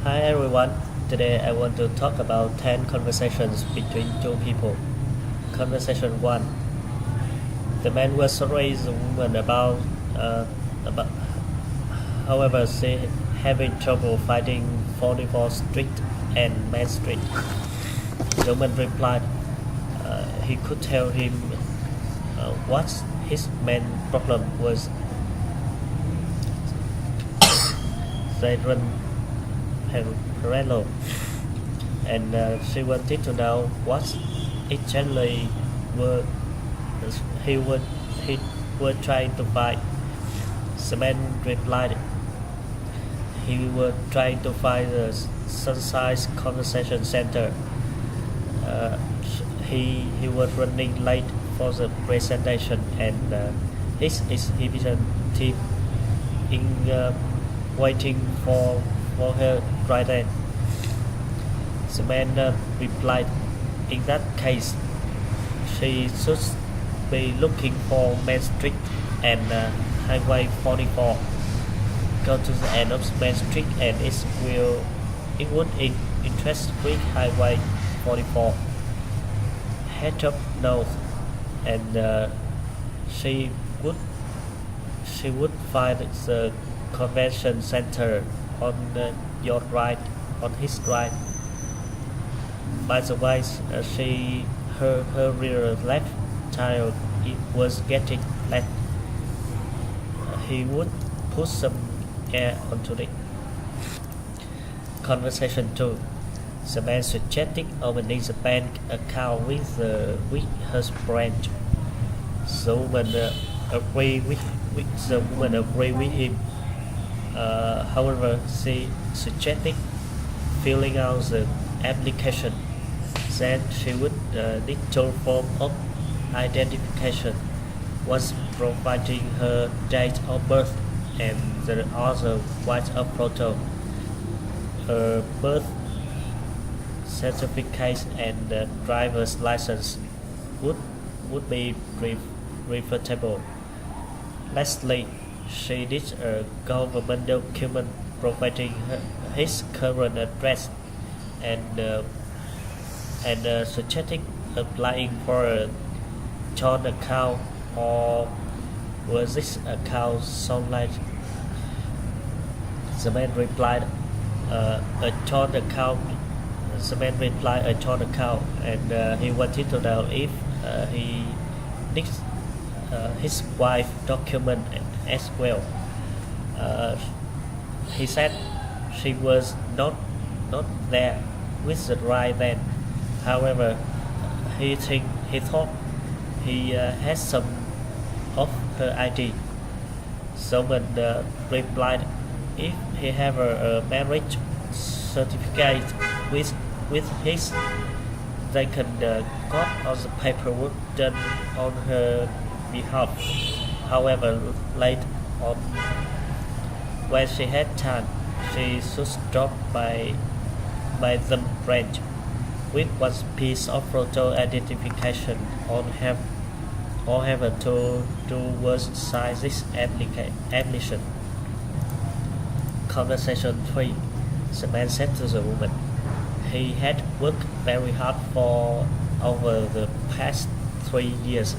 Hi everyone. Today I want to talk about 10 conversations between two people. Conversation 1. The man was sorry the woman about however she having trouble finding 44th Street and Main Street. The woman replied he could tell him what his main problem was. They run parallel, and she wanted to know what exactly were he would he were trying to find. The man replied he was trying to find the Sunshine Conversation Center. Uh, he was running late for the presentation, and his exhibition team in waiting for her right then. The man replied, in that case, she should be looking for Main Street and Highway 44. Go to the end of Main Street and it would interest with Highway 44. Head up north, and she would find the convention center on your right, on his right. By the way, her rear left tire was getting flat. He would put some air onto it. Conversation 2. The man suggested opening the bank account with her branch. The woman agreed with him. However, she suggested filling out the application. Then she would need two form of identification, once providing her date of birth and the other was a photo. Her birth certificate and driver's license would be refutable. Lastly, she did a government document providing his current address and suggesting applying for a joint account, or was this account sound like. The man replied a joint account. The man replied a joint account, and he wanted to know if he needs his wife document as well. He said she was not there with the right then. However, he thought he had some of her ID. Someone replied if he have a marriage certificate with his, they can got all the paperwork done on her behalf. However, late on, when she had time, she should stop by the branch with one piece of photo identification or have to sign this application. Conversation 3. The man said to the woman, he had worked very hard for over the past 3 years.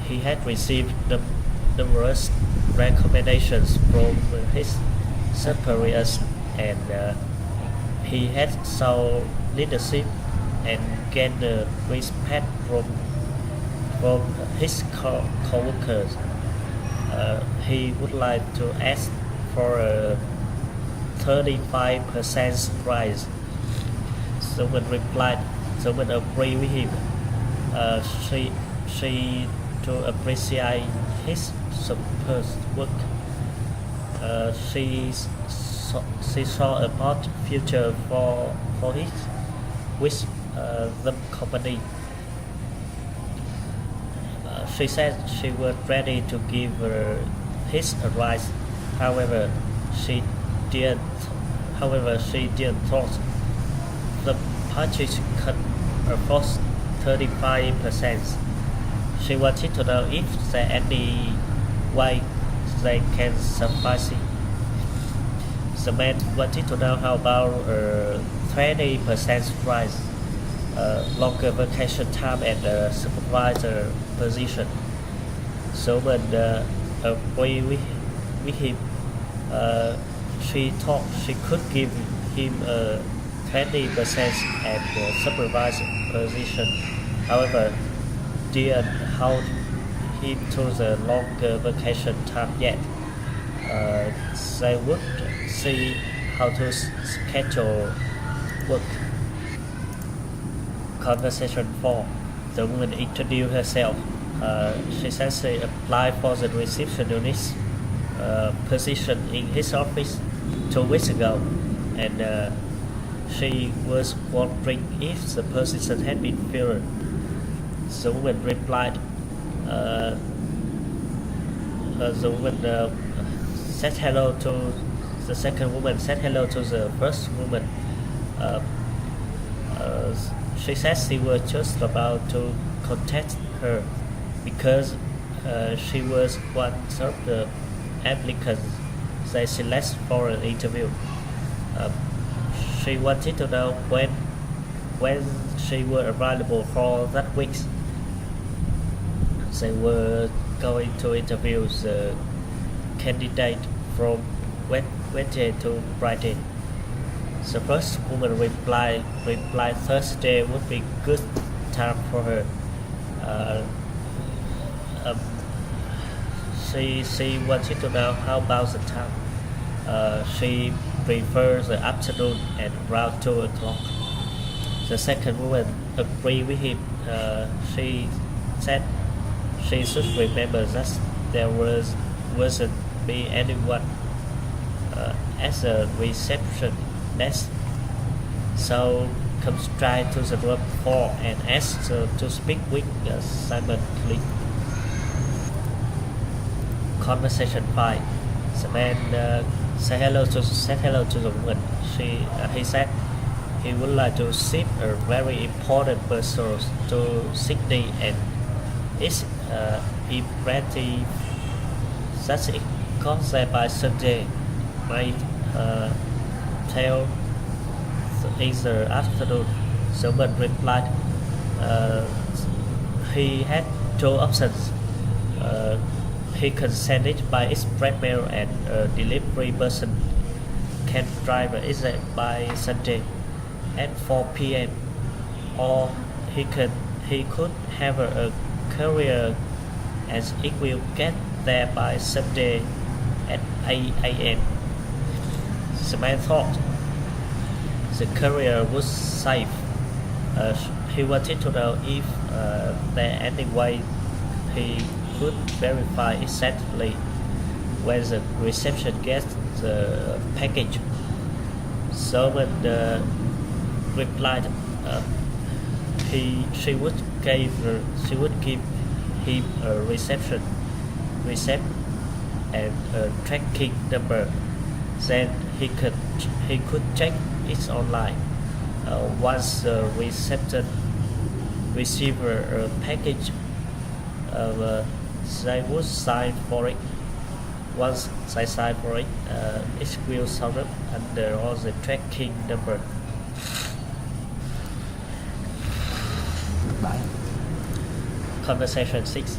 He had received numerous recommendations from his superiors, and he had shown leadership and gained respect from his co-workers. He would like to ask for a 35% rise. Someone replied, someone agreed with him. She to appreciate his superb work. She saw a bright future for his with the company. She said she was ready to give his advice. However, she didn't thought the purchase could afford 35%. She wanted to know if there any way they can suffice it. The man wanted to know how about 20% rise, longer vacation time and supervisor position. So when agree with him, she thought she could give him a 20% and supervisor position. However, didn't hold him to the longer vacation time yet. They would see how to schedule work. Conversation 4. The woman introduced herself. She said she applied for the receptionist position in his office 2 weeks ago, and she was wondering if the position had been filled. The woman replied, the woman said hello to the second woman, said hello to the first woman. Uh, uh, she said she was just about to contact her because she was one of the applicants they select for an interview. Uh, she wanted to know when she were available for that week. They were going to interview the candidate from Wednesday to Friday. The first woman replied Thursday would be good time for her. Uh, um, she wanted to know how about the time. She prefers the afternoon at around 2 o'clock. The second woman agreed with him. She said she should remember that there wasn't be anyone at the reception desk. So come straight to the room 4 and ask to speak with Simon Lee. Conversation 5. The man said hello to the woman. He said he would like to ship a very important parcel to Sydney and it's imperative that it comes there by Sunday. Might tell in the afternoon. The woman replied he had 2 options. He can send it by express mail and a delivery person can drive it by Sunday at 4 p.m. or he could have a courier and it will get there by Sunday at 8 a.m. The man thought the courier was safe. He wanted to know if there any way he could verify exactly when the reception gets the package. Someone replied she would give him a receipt and a tracking number. Then he could check it online. Once the receiver a package, they would sign for it. Once they sign for it, it will show up under all the tracking number. Conversation 6.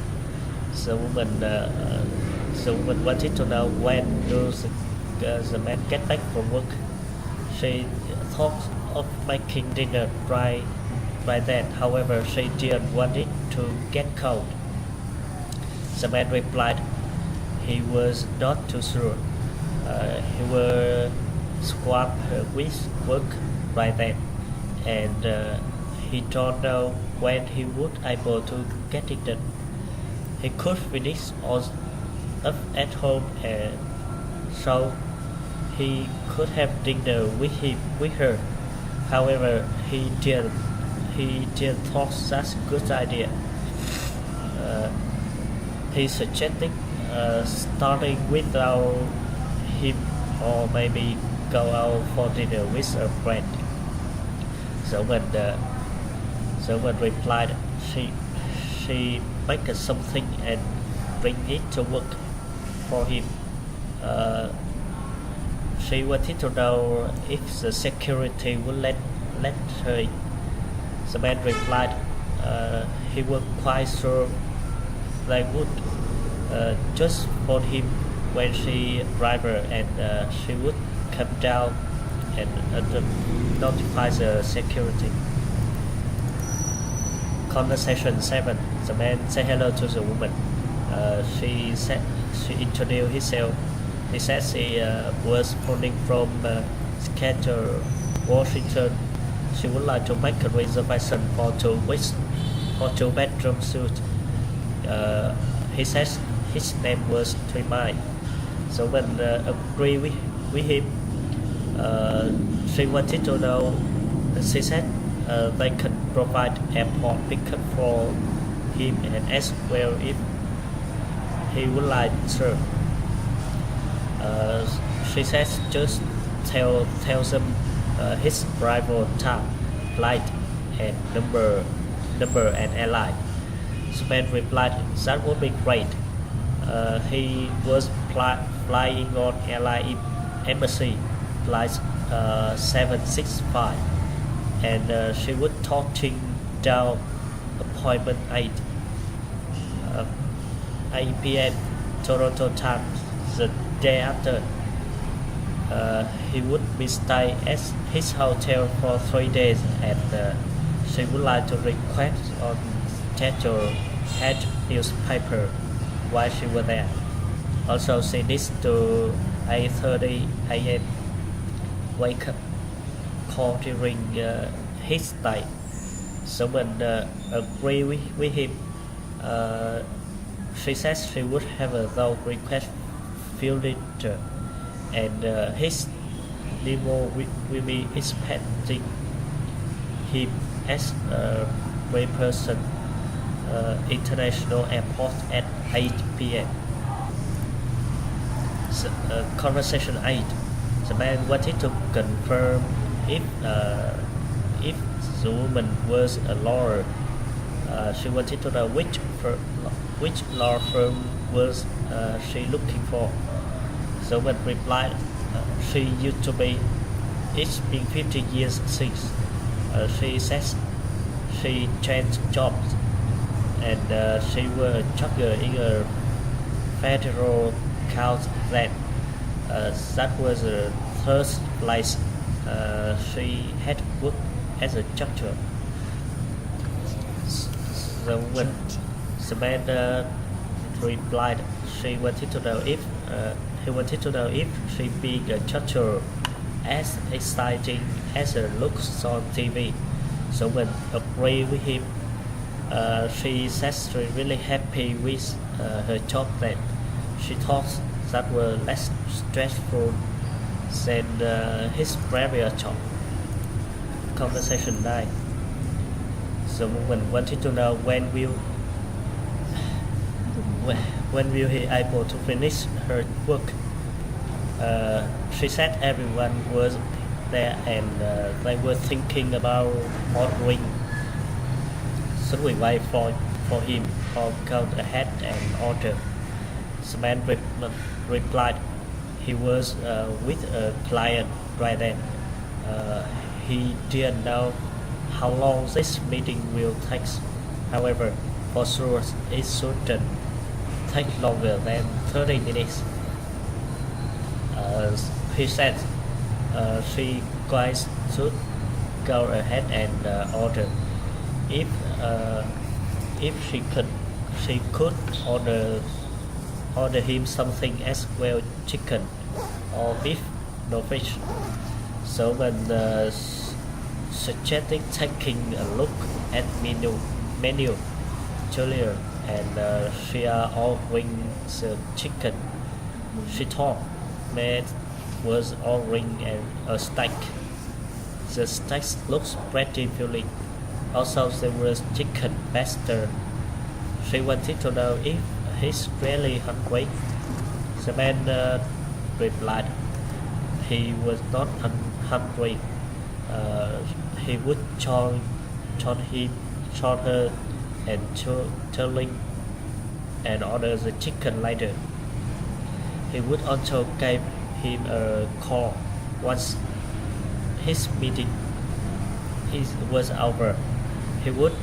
The woman wanted to know when does the man get back from work. She thought of making dinner right then. However, she didn't want it to get cold. The man replied he was not too sure. He will swap with work right then, and he don't know when he would able to get it done. He could finish all up at home, and so he could have dinner with her. However, he didn't thought that's a good idea. He suggested starting without him or maybe go out for dinner with a friend. So when replied she make something and bring it to work for him. She wanted to know if the security would let her. The man replied he was quite sure they would. Just phone him when she arrived and she would come down and notify the security. Conversation 7. The man said hello to the woman. She introduced herself. He said she was phoning from Seattle, Washington. She would like to make a reservation for 2 weeks for 2-bedroom suite. He said his name was Tremai. So when agree with him, she wanted to know. She said they could provide airport pickup for him and asked well if he would like to. She says just tell them his arrival time, flight, and number and airline. The man replied that would be great. He was flying on airline embassy flight 765, and she would talking down appointment 8 p.m. Toronto time the day after. He would be staying at his hotel for 3 days, and she would like to request on schedule head newspaper while she was there. Also, she needs to 8:30 a.m. wake up call during his stay. Someone agree with him. She says she would have a though request filled and his limo will be expecting him as a person international airport at 8 p.m. So, conversation 8. The man wanted to confirm if the woman was a lawyer. She wanted to know which law firm was she looking for. The woman replied she used to be. It's been 50 years since. She says she changed jobs and she was a judge in a federal court then. That was the third place she had worked as a judge. The man replied she wanted to know if he wanted to know if she being a judge as exciting as it looks on TV. So when agree with him, she says she's really happy with her job that she thought that were less stressful than his previous job. Conversation 9. The woman wanted to know when will he able to finish her work. She said everyone was there and they were thinking about ordering. Should we wait for him or go ahead and order? The man replied he was with a client right then. He didn't know how long this meeting will take. However, for sure it shouldn't take longer than 30 minutes. He said she guys should go ahead and order. If she could order him something as well, chicken or beef, no fish. So when suggested taking a look at menu earlier, and she are ordering the chicken. She thought man was ordering a steak. The steak looks pretty filling. Also there was chicken pasta. She wanted to know if he's really hungry. The man replied he was not hungry. He would join her and telling and order the chicken later. He would also give him a call once his meeting was over. He would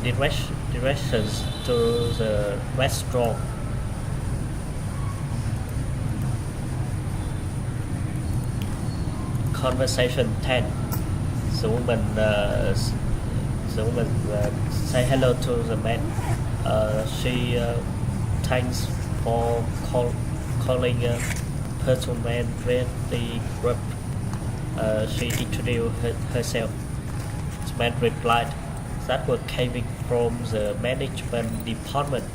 directions to the restaurant. Conversation 10. The woman say hello to the man. She thanks for calling her to man really group. She introduced herself. The man replied that was coming from the management department.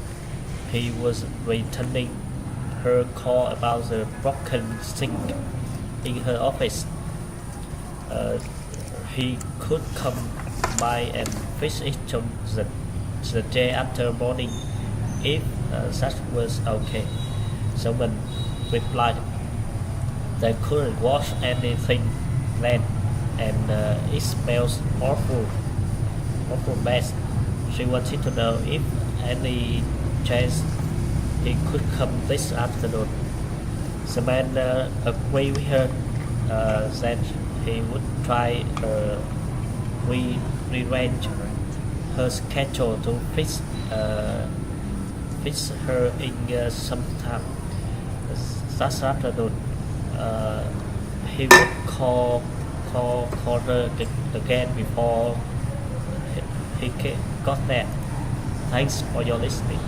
He was returning her call about the broken sink in her office. He could come by and fix it on the day after morning if that was okay. Someone replied they couldn't wash anything then, and it smells awful bad. She wanted to know if any chance he could come this afternoon. The man agreed with her that he would try rearrange her schedule to fix her in sometime that afternoon. He would call her again before he got there. Thanks for your listening.